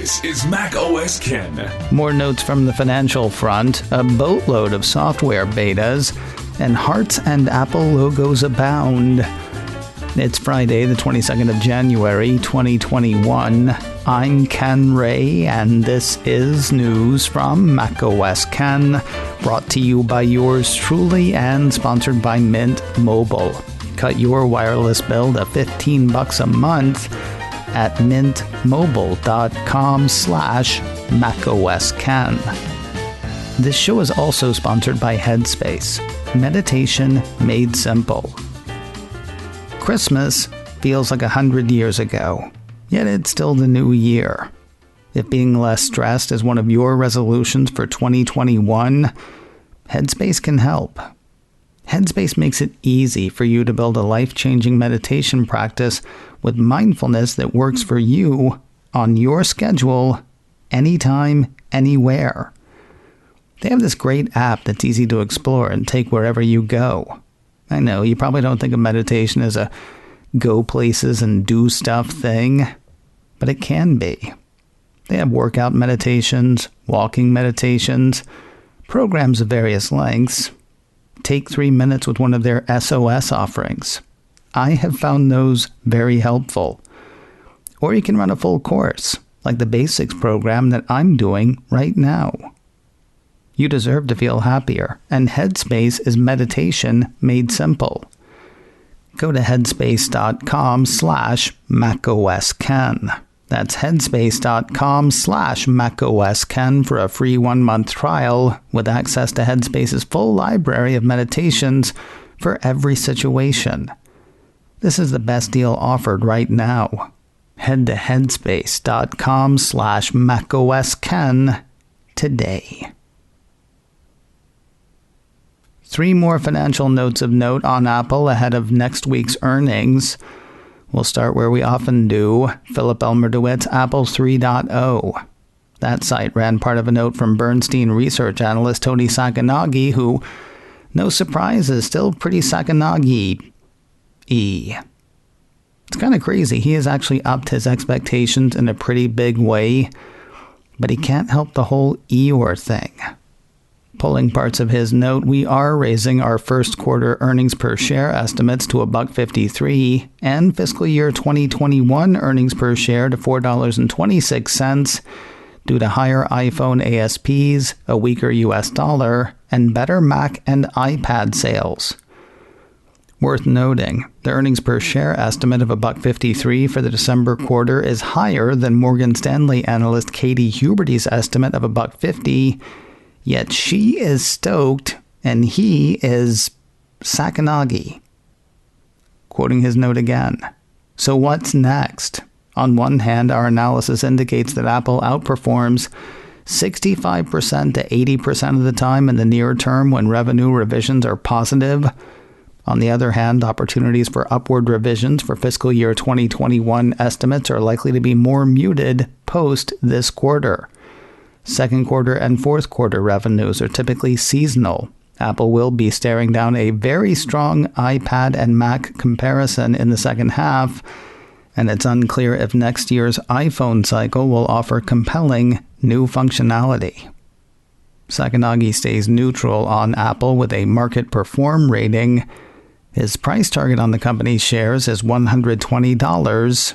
This is macOS Ken. More notes from the financial front, a boatload of software betas, and hearts and Apple logos abound. It's Friday, the 22nd of January, 2021. I'm Ken Ray, and this is news from macOS Ken, brought to you by yours truly and sponsored by Mint Mobile. Cut your wireless bill to $15 a month at mintmobile.com/macOSKen. This show is also sponsored by Headspace, meditation made simple. Christmas feels like 100 years ago, yet it's still the new year. If being less stressed is one of your resolutions for 2021, Headspace can help. Headspace makes it easy for you to build a life-changing meditation practice with mindfulness that works for you on your schedule, anytime, anywhere. They have this great app that's easy to explore and take wherever you go. I know, you probably don't think of meditation as a go places and do stuff thing, but it can be. They have workout meditations, walking meditations, programs of various lengths. Take 3 minutes with one of their SOS offerings. I have found those very helpful. Or you can run a full course, like the basics program that I'm doing right now. You deserve to feel happier, and Headspace is meditation made simple. Go to headspace.com/macOSKen. That's headspace.com/macOSKen for a free 1-month trial with access to Headspace's full library of meditations for every situation. This is the best deal offered right now. Head to headspace.com/macOSKen today. 3 more financial notes of note on Apple ahead of next week's earnings. We'll start where we often do. Philip Elmer-DeWitt's Apple 3.0. That site ran part of a note from Bernstein research analyst Tony Sacconaghi, who, no surprise, is still pretty Sacconaghi-y. It's kind of crazy. He has actually upped his expectations in a pretty big way, but he can't help the whole Eeyore thing. Pulling parts of his note, we are raising our first quarter earnings per share estimates to $1.53 and fiscal year 2021 earnings per share to $4.26 due to higher iPhone ASPs, a weaker US dollar, and better Mac and iPad sales. Worth noting, the earnings per share estimate of $1.53 for the December quarter is higher than Morgan Stanley analyst Katie Huberty's estimate of $1.50. Yet she is stoked, and he is Sacconaghi. Quoting his note again. So what's next? On one hand, our analysis indicates that Apple outperforms 65% to 80% of the time in the near term when revenue revisions are positive. On the other hand, opportunities for upward revisions for fiscal year 2021 estimates are likely to be more muted post this quarter. Second quarter and fourth quarter revenues are typically seasonal. Apple will be staring down a very strong iPad and Mac comparison in the second half, and it's unclear if next year's iPhone cycle will offer compelling new functionality. Sacconaghi stays neutral on Apple with a market perform rating. His price target on the company's shares is $120.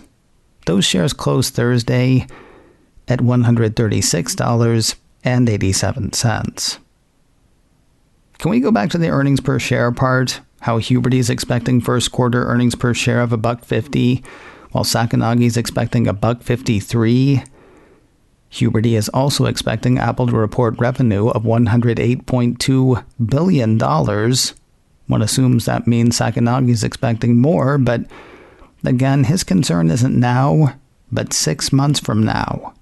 Those shares closed Thursday at $136.87. Can we go back to the earnings per share part? How Huberty is expecting first quarter earnings per share of $1.50, while Sacconaghi is expecting $1.53. Huberty is also expecting Apple to report revenue of $108.2 billion. One assumes that means Sacconaghi is expecting more, but again, his concern isn't now, but 6 months from now.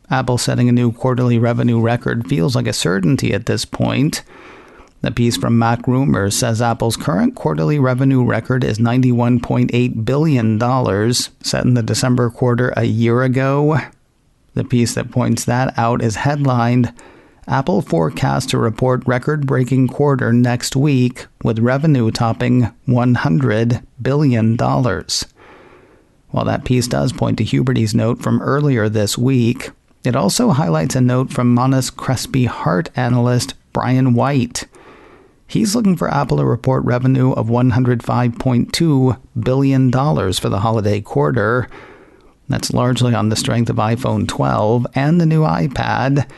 Apple setting a new quarterly revenue record feels like a certainty at this point. The piece from Mac Rumors says Apple's current quarterly revenue record is $91.8 billion, set in the December quarter a year ago. The piece that points that out is headlined, Apple forecasts to report record-breaking quarter next week with revenue topping $100 billion. While that piece does point to Huberty's note from earlier this week, it also highlights a note from Monness Crespi Hart analyst Brian White. He's looking for Apple to report revenue of $105.2 billion for the holiday quarter. That's largely on the strength of iPhone 12 and the new iPad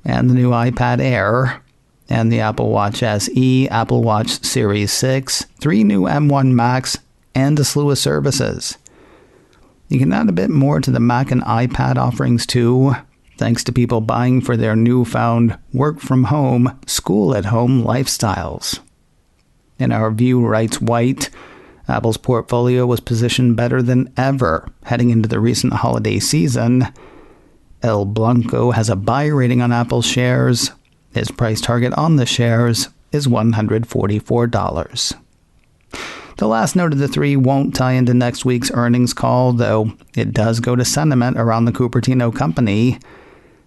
and the new iPad Air and the Apple Watch SE, Apple Watch Series 6, 3 new M1 Macs, and a slew of services. You can add a bit more to the Mac and iPad offerings too, thanks to people buying for their newfound work-from-home, school-at-home lifestyles. In our view, writes White, Apple's portfolio was positioned better than ever heading into the recent holiday season. El Blanco has a buy rating on Apple shares. His price target on the shares is $144. The last note of the three won't tie into next week's earnings call, though it does go to sentiment around the Cupertino company.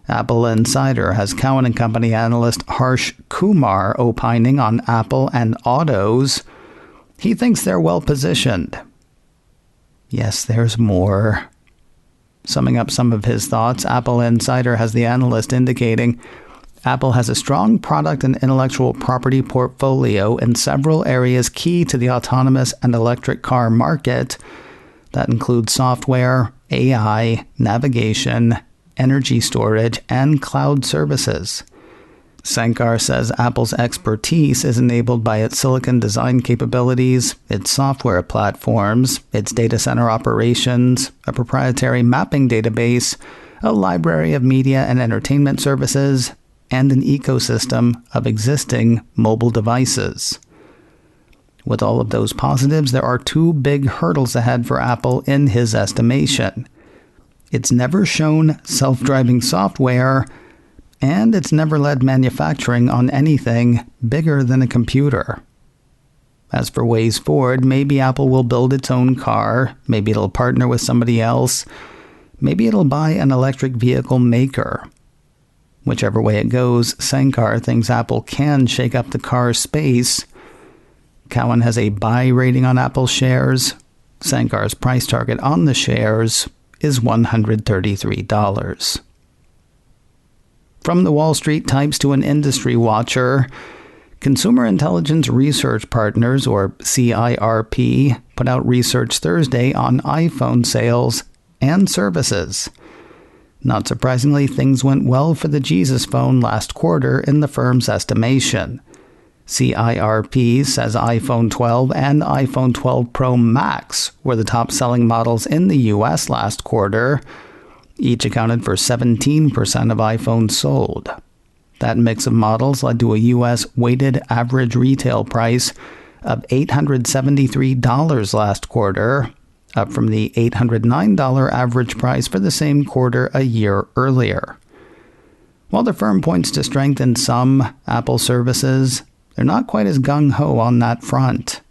Apple Insider has Cowen and Company analyst Harsh Kumar opining on Apple and autos. He thinks they're well positioned. Yes, there's more. Summing up some of his thoughts, Apple Insider has the analyst indicating Apple has a strong product and intellectual property portfolio in several areas key to the autonomous and electric car market. That includes software, AI, navigation, energy storage, and cloud services. Sankar says Apple's expertise is enabled by its silicon design capabilities, its software platforms, its data center operations, a proprietary mapping database, a library of media and entertainment services, and an ecosystem of existing mobile devices. With all of those positives, there are two big hurdles ahead for Apple in his estimation. It's never shown self-driving software, and it's never led manufacturing on anything bigger than a computer. As for ways forward, maybe Apple will build its own car, maybe it'll partner with somebody else, maybe it'll buy an electric vehicle maker. Whichever way it goes, Sankar thinks Apple can shake up the car space. Cowen has a buy rating on Apple shares. Sankar's price target on the shares is $133. From the Wall Street Types to an industry watcher, Consumer Intelligence Research Partners, or CIRP, put out research Thursday on iPhone sales and services. Not surprisingly, things went well for the Jesus phone last quarter in the firm's estimation. CIRP says iPhone 12 and iPhone 12 Pro Max were the top-selling models in the U.S. last quarter. Each accounted for 17% of iPhones sold. That mix of models led to a U.S. weighted average retail price of $873 last quarter, up from the $809 average price for the same quarter a year earlier. While the firm points to strength in some Apple services, they're not quite as gung-ho on that front.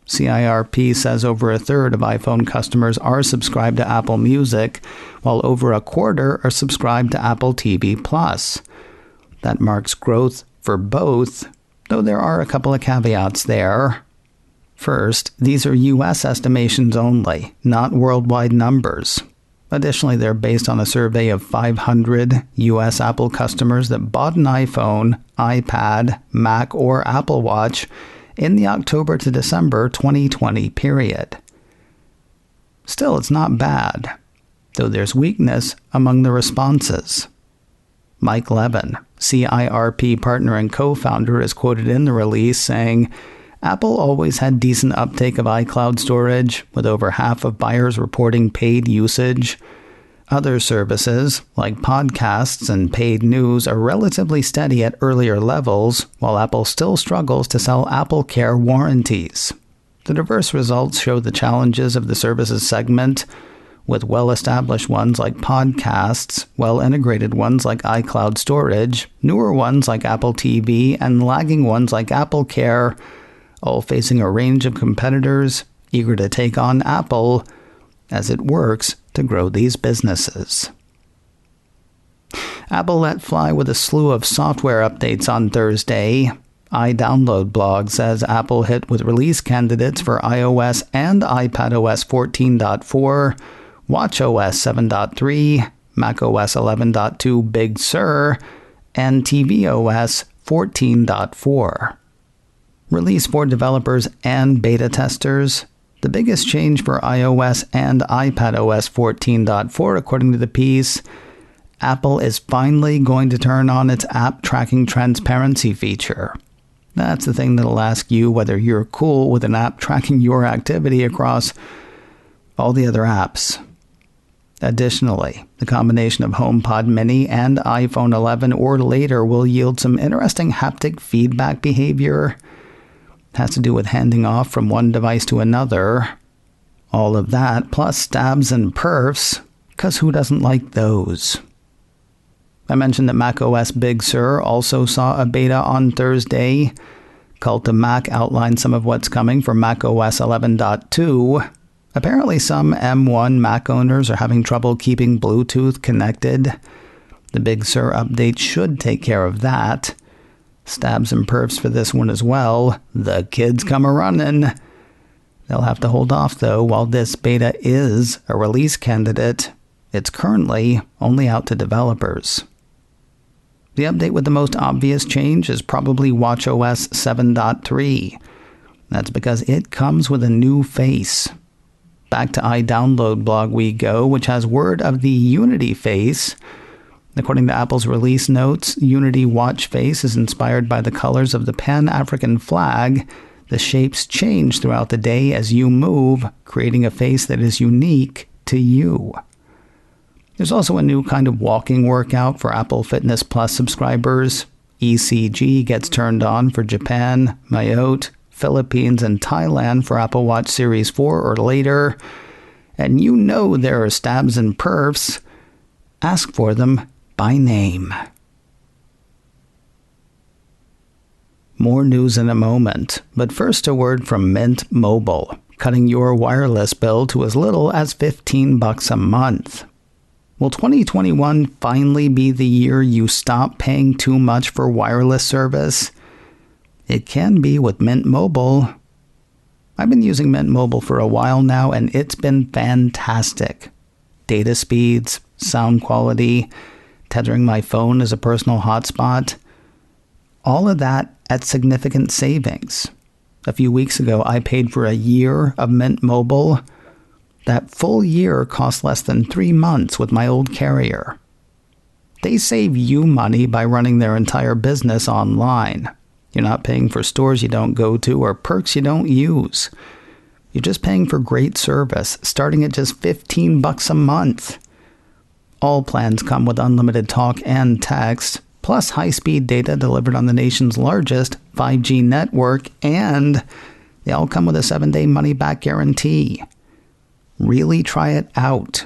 CIRP says over a third of iPhone customers are subscribed to Apple Music, while over a quarter are subscribed to Apple TV+. That marks growth for both, though there are a couple of caveats there. First, these are U.S. estimations only, not worldwide numbers. Additionally, they're based on a survey of 500 U.S. Apple customers that bought an iPhone, iPad, Mac, or Apple Watch in the October to December 2020 period. Still, it's not bad, though there's weakness among the responses. Mike Levin, CIRP partner and co-founder, is quoted in the release saying, Apple always had decent uptake of iCloud storage, with over half of buyers reporting paid usage. Other services, like podcasts and paid news, are relatively steady at earlier levels, while Apple still struggles to sell AppleCare warranties. The diverse results show the challenges of the services segment, with well-established ones like podcasts, well-integrated ones like iCloud storage, newer ones like Apple TV, and lagging ones like AppleCare, all facing a range of competitors eager to take on Apple as it works to grow these businesses. Apple let fly with a slew of software updates on Thursday. iDownload blog says Apple hit with release candidates for iOS and iPadOS 14.4, watchOS 7.3, macOS 11.2 Big Sur, and tvOS 14.4. Release for developers and beta testers. The biggest change for iOS and iPadOS 14.4, according to the piece, Apple is finally going to turn on its app tracking transparency feature. That's the thing that'll ask you whether you're cool with an app tracking your activity across all the other apps. Additionally, the combination of HomePod Mini and iPhone 11 or later will yield some interesting haptic feedback behavior. It has to do with handing off from one device to another. All of that, plus stabs and perfs, because who doesn't like those? I mentioned that macOS Big Sur also saw a beta on Thursday. Cult of Mac outlined some of what's coming for macOS 11.2. Apparently some M1 Mac owners are having trouble keeping Bluetooth connected. The Big Sur update should take care of that. Stabs and perfs for this one as well. The kids come a-running. They'll have to hold off, though, while this beta is a release candidate. It's currently only out to developers. The update with the most obvious change is probably watchOS 7.3. That's because it comes with a new face. Back to iDownload blog we go, which has word of the Unity face. According to Apple's release notes, Unity watch face is inspired by the colors of the Pan-African flag. The shapes change throughout the day as you move, creating a face that is unique to you. There's also a new kind of walking workout for Apple Fitness Plus subscribers. ECG gets turned on for Japan, Mayotte, Philippines, and Thailand for Apple Watch Series 4 or later. And you know there are stabs and perfs. Ask for them by name. More news in a moment, but first a word from Mint Mobile, cutting your wireless bill to as little as $15 a month. Will 2021 finally be the year you stop paying too much for wireless service? It can be with Mint Mobile. I've been using Mint Mobile for a while now, and it's been fantastic. Data speeds, sound quality, tethering my phone as a personal hotspot. All of that at significant savings. A few weeks ago, I paid for a year of Mint Mobile. That full year cost less than 3 months with my old carrier. They save you money by running their entire business online. You're not paying for stores you don't go to or perks you don't use. You're just paying for great service, starting at just $15 a month. All plans come with unlimited talk and text, plus high-speed data delivered on the nation's largest 5G network, and they all come with a 7-day money-back guarantee. Really try it out.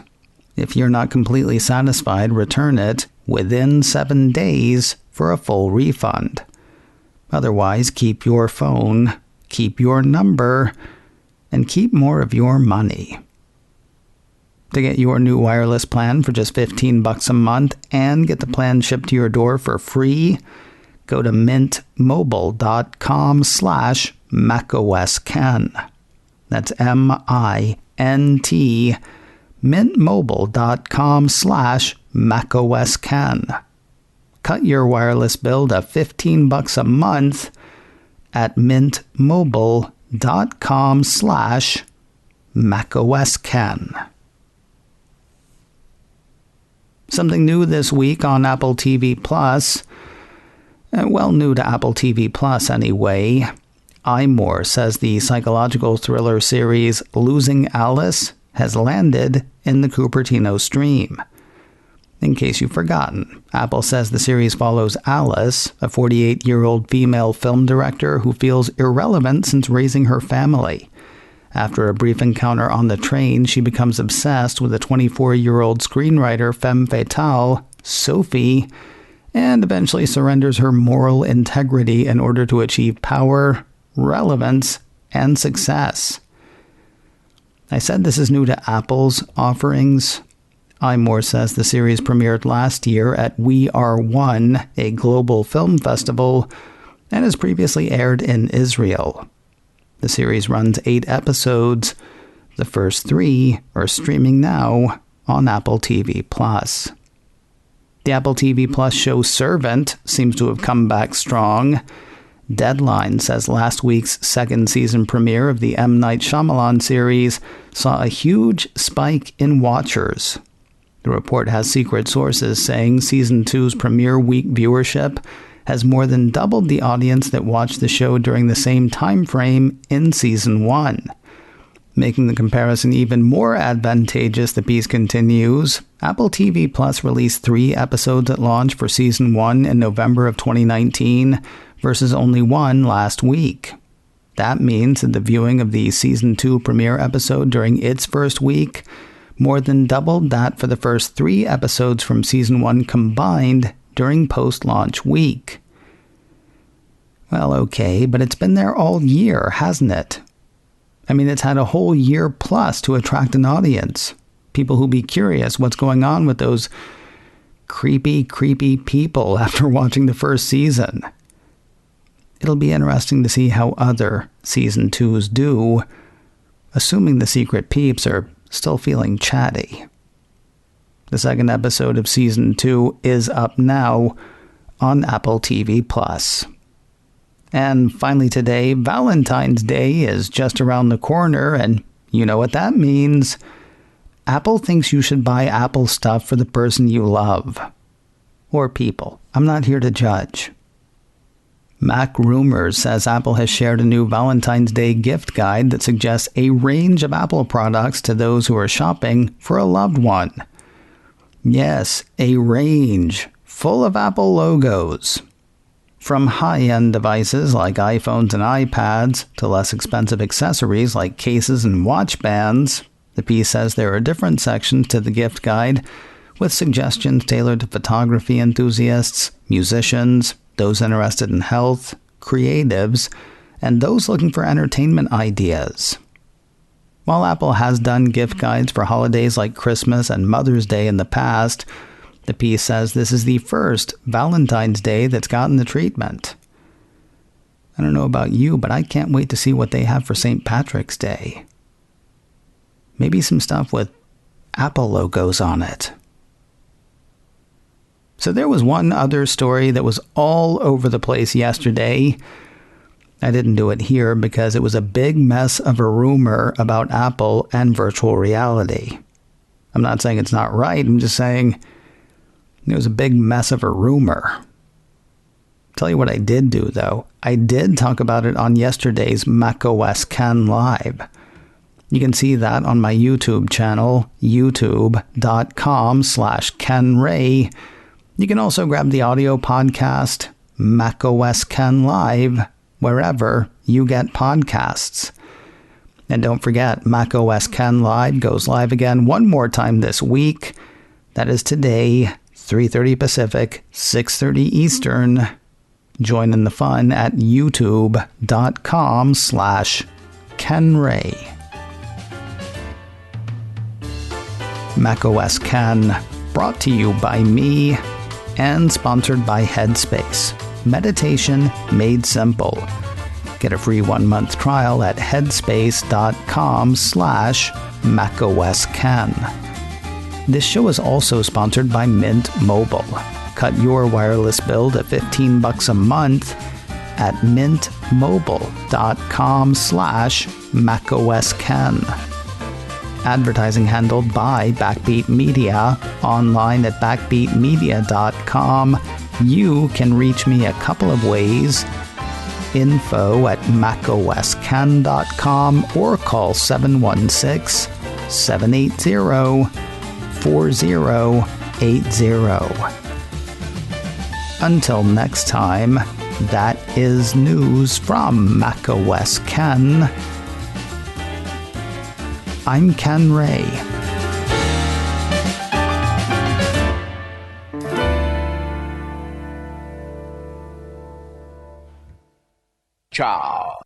If you're not completely satisfied, return it within 7 days for a full refund. Otherwise, keep your phone, keep your number, and keep more of your money. To get your new wireless plan for just $15 a month and get the plan shipped to your door for free, go to mintmobile.com/macOSken. That's MINT, mintmobile.com/macOSken. Cut your wireless bill to $15 a month at mintmobile.com/macOSken. Something new this week on Apple TV Plus. Well, new to Apple TV Plus anyway. iMore says the psychological thriller series Losing Alice has landed in the Cupertino stream. In case you've forgotten, Apple says the series follows Alice, a 48-year-old female film director who feels irrelevant since raising her family. After a brief encounter on the train, she becomes obsessed with a 24-year-old screenwriter femme fatale, Sophie, and eventually surrenders her moral integrity in order to achieve power, relevance, and success. I said this is new to Apple's offerings. iMore says the series premiered last year at We Are One, a global film festival, and has previously aired in Israel. The series runs 8 episodes. The first 3 are streaming now on Apple TV+. The Apple TV Plus show Servant seems to have come back strong. Deadline says last week's second season premiere of the M. Night Shyamalan series saw a huge spike in watchers. The report has secret sources saying Season 2's premiere week viewership has more than doubled the audience that watched the show during the same time frame in Season 1. Making the comparison even more advantageous, the piece continues. Apple TV Plus released 3 episodes at launch for Season 1 in November of 2019 versus only 1 last week. That means that the viewing of the Season 2 premiere episode during its first week more than doubled that for the first 3 episodes from Season 1 combined during post-launch week. Well, okay, but it's been there all year, hasn't it? I mean, it's had a whole year plus to attract an audience. People who'll be curious what's going on with those creepy people after watching the first season. It'll be interesting to see how other Season 2s do, assuming the secret peeps are still feeling chatty. The second episode of Season 2 is up now on Apple TV+. And finally today, Valentine's Day is just around the corner, and you know what that means. Apple thinks you should buy Apple stuff for the person you love. Or people. I'm not here to judge. Mac Rumors says Apple has shared a new Valentine's Day gift guide that suggests a range of Apple products to those who are shopping for a loved one. Yes, a range full of Apple logos. From high-end devices like iPhones and iPads to less expensive accessories like cases and watch bands, the piece says there are different sections to the gift guide with suggestions tailored to photography enthusiasts, musicians, those interested in health, creatives, and those looking for entertainment ideas. While Apple has done gift guides for holidays like Christmas and Mother's Day in the past, the piece says this is the first Valentine's Day that's gotten the treatment. I don't know about you, but I can't wait to see what they have for St. Patrick's Day. Maybe some stuff with Apple logos on it. So there was one other story that was all over the place yesterday. I didn't do it here because it was a big mess of a rumor about Apple and virtual reality. I'm not saying it's not right, I'm just saying it was a big mess of a rumor. Tell you what I did do, though. I did talk about it on yesterday's macOS Ken Live. You can see that on my YouTube channel, youtube.com/KenRay. You can also grab the audio podcast, macOS Ken Live, wherever you get podcasts. And don't forget, macOS Ken Live goes live again one more time this week. That is today, 3:30 Pacific, 6:30 Eastern. Join in the fun at youtube.com/KenRay. macOS Ken, brought to you by me and sponsored by Headspace. Meditation made simple. Get a free 1-month trial at headspace.com/macOSKen. This show is also sponsored by Mint Mobile. Cut your wireless bill to $15 a month at mintmobile.com/macOSKen. Advertising handled by Backbeat Media, online at backbeatmedia.com. You can reach me a couple of ways. Info at macosken.com or call 716-780-4080. Until next time, that is news from macOS Ken. I'm Ken Ray. Ciao.